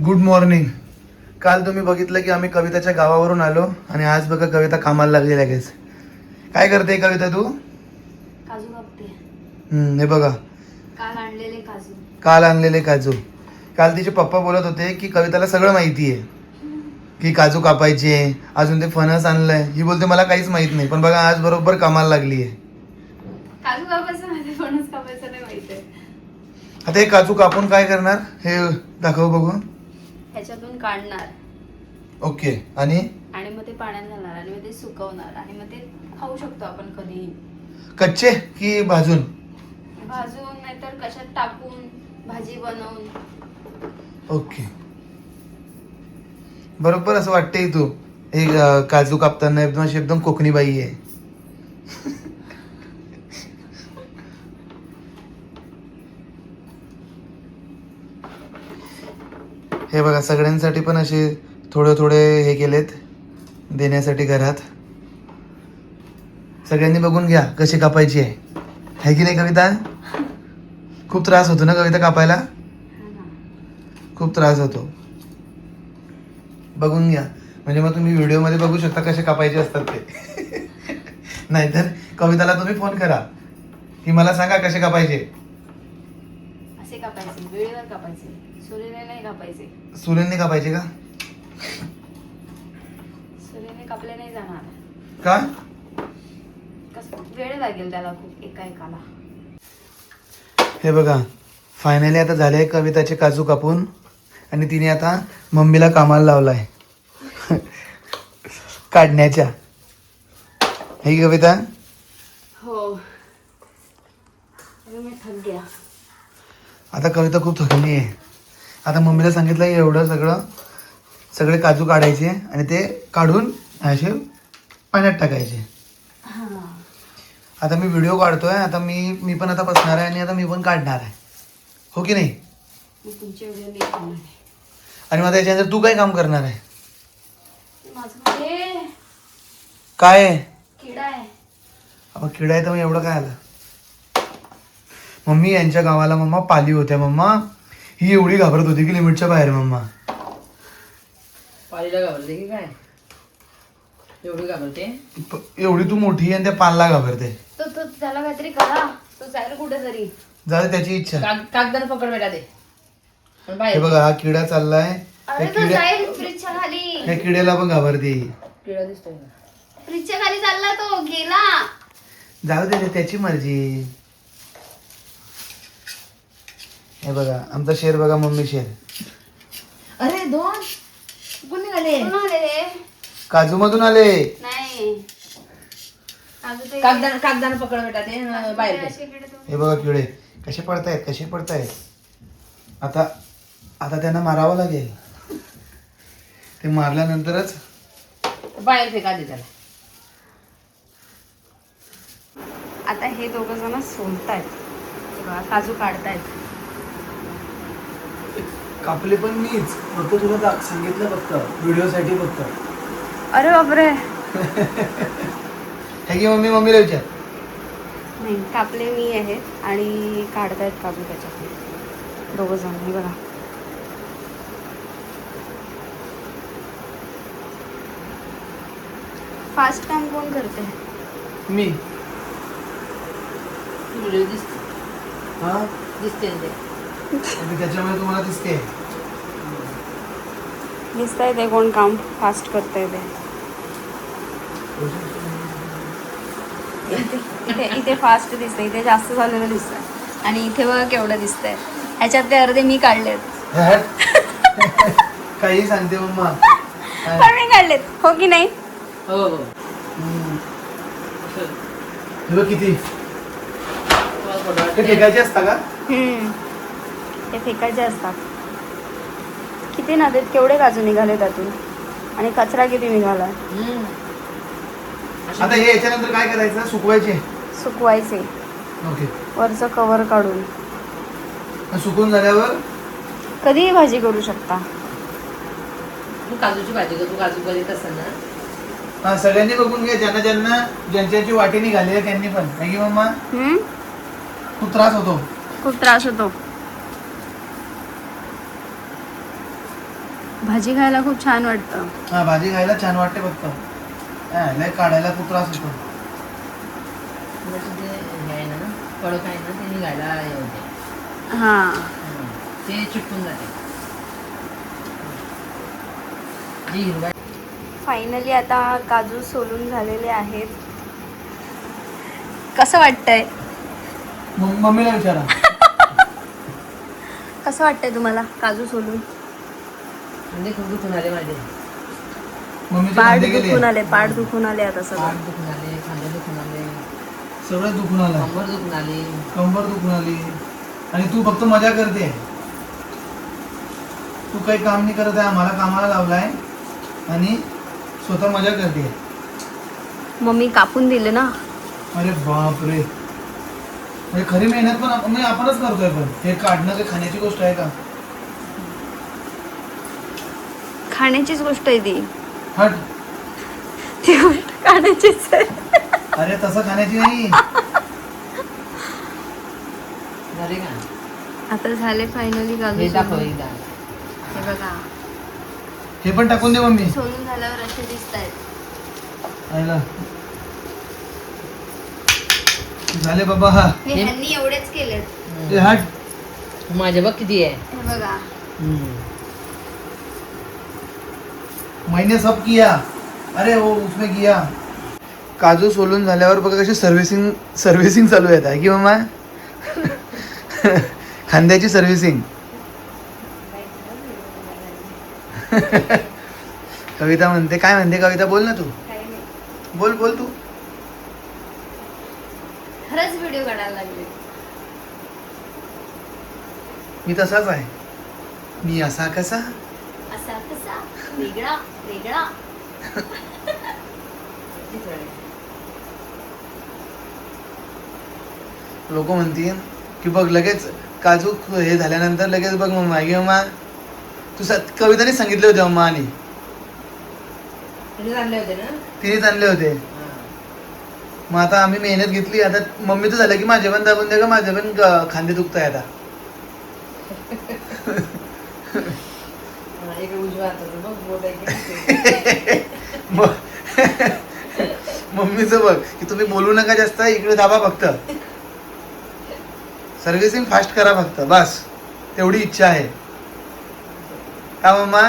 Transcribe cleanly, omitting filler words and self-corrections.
Good morning. काल तुम्ही बघितलं की आम्ही कविताच्या गावावरून आलो आणि आज बघा कविता कामाला लागली लगेच. काय करते कविता तू? काजू कापते. हे बघा काल आणलेले काजू. काल तिचे पप्पा बोलत होते की कविताला सगळं माहिती आहे की काजू कापायचे, अजून ते फणस आणलंय. ही बोलते मला काहीच माहित नाही, पण बघा आज बरोबर कामाला लागली आहे. काजू कापायचं माहिती, फणस कापायचं नाही माहिती. आता हे काजू कापून काय करणार हे दाखव बघू. ह्याच्यातून काढणार. ओके. आणि मग ते पाण्यात घालणार आणि मग ते सुकवणार आणि मग ते खाऊ शकतो आपण कधी. कच्चे की भाजून? भाजून नाहीतर कशात टाकून भाजी बनवून. ओके. बरोबर असं वाटतंय तू एक काजू कापताना एकदम अशी एकदम कोकणी बाई आहे. हे बघा सगळ्यांसाठी पण असे थोडे थोडे हे केलेत देण्यासाठी घरात. सगळ्यांनी बघून घ्या कशी कापायची आहे की नाही कविता? खूप त्रास होतो ना कविता कापायला? खूप त्रास होतो. बघून घ्या म्हणजे मग तुम्ही व्हिडिओमध्ये बघू शकता कसे कापायचे असतात ते. नाहीतर कविताला तुम्ही फोन करा की मला सांगा कसे कापायचे. असे कापायचे, वेळेवर कापायचे, सुरीने नाही कापायचे. सुरेंनी कापायचे का? सुरीने कापले नाही जाणार. का? वेळ लागेल त्याला खूप एकाला. हे बघा फायनली आता झाले कविताचे काजू कापून आणि तिने आता मम्मीला कामाला लावलाय काढण्याच्या. हे कविता? हो. मी थक गया. आता कविता खूप थकली आहे. आता मम्मीला सांगितलं एवढं सगळे काजू काढायचे आणि ते काढून असे पाण्यात टाकायचे. आता मी व्हिडिओ काढतोय. आता मी पण आता बसणार आहे आणि आता मी पण काढणार आहे, हो की नाही? तुमचे व्हिडिओ नाही करणार आहे. आणि मग त्याच्यानंतर तू काय काम करणार आहे? माझं काय आहे? किडा आहे. अहो किडा आहे तर मग एवढं काय आलं? मम्मी यांच्या गावाला मम्मा पाली होत्या. मम्मा ही एवढी घाबरत होती की लिमिटच्या बाहेर. मम्मा पालीला घाबरते की काय? एवढी घाबरते? एवढी तू मोठी आहे आणि त्या पालला घाबरते. तो त्याला काहीतरी करा. तो जाईल कुठेतरी. जाऊ त्याची इच्छा. कागदाने पकड बेटा ते. पण हे बाहेर बघा हा किडा चाललाय. अरे तो जाईल फ्रीजच्या खाली. त्या किड्याला पण घाबरते. किडा दिसतोय ना. फ्रीजच्या खाली चालला तो, गेला. जाऊ दे त्याची मर्जी. हे बघा आमचा शेर बघा मम्मी शेर. अरे दोन कोण निघाले? कोण आले रे? काजू मधून आले. नाही. काजू ते- कागदाने पकड बेटा ते बाहेर ते. असे किडे तो- हे बघा किडे कसे पडतायत. आता त्यांना मारावं लागेल. ते मारल्यानंतरच बाहेर फेका दे त्याला. आता हे दोघं जण सोलतायत. काजू काढतायत. कापले पण मीच फक्त तुला सांगितलं फक्त व्हिडिओ साठी फक्त. अरे बापरे. हे की मम्मीला विचार. नाही कापले मी आहेत आणि काढतायत काजू त्याच्यात दोघं जण. हे बघा फास्ट काम कोण करते? मी. व्हिडिओ दिसते. हा दिसते ना ते. आणि त्याच्यामुळे तुम्हाला दिसते. दिसतंय ते कोण काम फास्ट करतंय ते. इथे फास्ट दिसतंय, इथे जास्त झालेलं दिसतंय आणि इथे बघा केवढं दिसतंय. ह्याच्यातले अर्धे मी काढलेत. काही सांगते मम्मा. पण मी काढलेत, हो की नाही? हो हो. हे बघ किती ते फेकायचे असता का? ते फेकायचे असतात. किती नदीत केवढे काजू निघाले त्यातून आणि कचरा किती निघाला. आता हे याच्यानंतर काय करायचं? सुकवायचे ओके. वरचं कव्हर काढून. सुकून झाल्यावर कधीही भाजी करू शकता. तू काजूची भाजी कर. तू काजू करीत असेल ना. हा सगळ्यांनी बघून घ्या. ज्यांची वाटी निघाली आहे त्यांनी पण. आहे की मम्मा? खूप त्रास होतो. खूप त्रास होतो. भाजी खायला खूप छान वाटतं. हा भाजी खायला छान वाटते फक्त लय काढायला खूप त्रास होतो. म्हणजे ते हे आहे ना कडक आहे ना ते निघायला हे होते. हां ते चिटकून जाते. जी हिरवा फायनली आता काजू सोलून झालेले आहेत. कसं वाटतंय? मम्मीला विचारा. कसं वाटतंय तुम्हाला काजू सोलून? म्हणजे खूप दुखून आले माझे. मम्मीचे पाठ खांदे गेले. दुखून आले, पाठ दुखून आले आता पाठ सगळं. दुखून आले, खांदे दुखून आले, सगळं दुखून आलं. कंबर दुखून आली. कंबर दुखून आली. आणि तू फक्त मजा करते. तू काही काम नाही करत आहे. आम्हाला कामाला लावलाय आणि स्वतः मजा करते. मम्मी कापून दिले ना. अरे बापरे. म्हणजे खरी मेहनत पण आपणच करतोय. पण हे काढणं काही खाण्याची गोष्ट आहे का? खाण्याचीच गोष्ट आहे ती. हट. ती गोष्ट खाण्याचीच आहे. अरे तसं खाण्याची नाही. झाले का? आता झाले फायनली काजू हे दाखव सोलून. एकदा. हे बघा हे पण टाकून दे मम्मी. सोलून झाल्यावर असे दिसत आहेत. आयला. झाले बाबा. हा हे ह्यांनी एवढेच केलेत. ते हट. माझे बघ किती आहे. हे बघा मैंने सब किया. अरे वो उसमें किया. काजू सोलून झाल्यावर बघा कशी सर्व्हिसिंग चालू आहे की मम्मा. खांद्याची सर्व्हिसिंग. कविता म्हणते. काय म्हणते कविता? बोल ना तू. काही नाही. बोल तू. खरंच व्हिडिओ काढायला लागले. मी तसाच आहे. मी असा कसा. असा कसा वेगळा वेगळा. लोक म्हणतील की बघ लगेच काजू हे झाल्यानंतर लगेच बघ मम्मा की मम्मा तू कविताने सांगितले होते मम्मा. आणि तिने आणले होते ना. तिनेच आणले होते. मग आता आम्ही मेहनत घेतली. आता मम्मीचं झालं की माझे पण दाबून दे का. माझे पण खांदे दुखत आहे आता. एक उजवा हाताचं बघ बोट आहे की. मम्मीचं बघ की तुम्ही बोलू नका जास्त. इकडे दाबा फक्त. सर्व्हिसिंग फास्ट करा फक्त. बस तेवढी इच्छा आहे का मम्मा?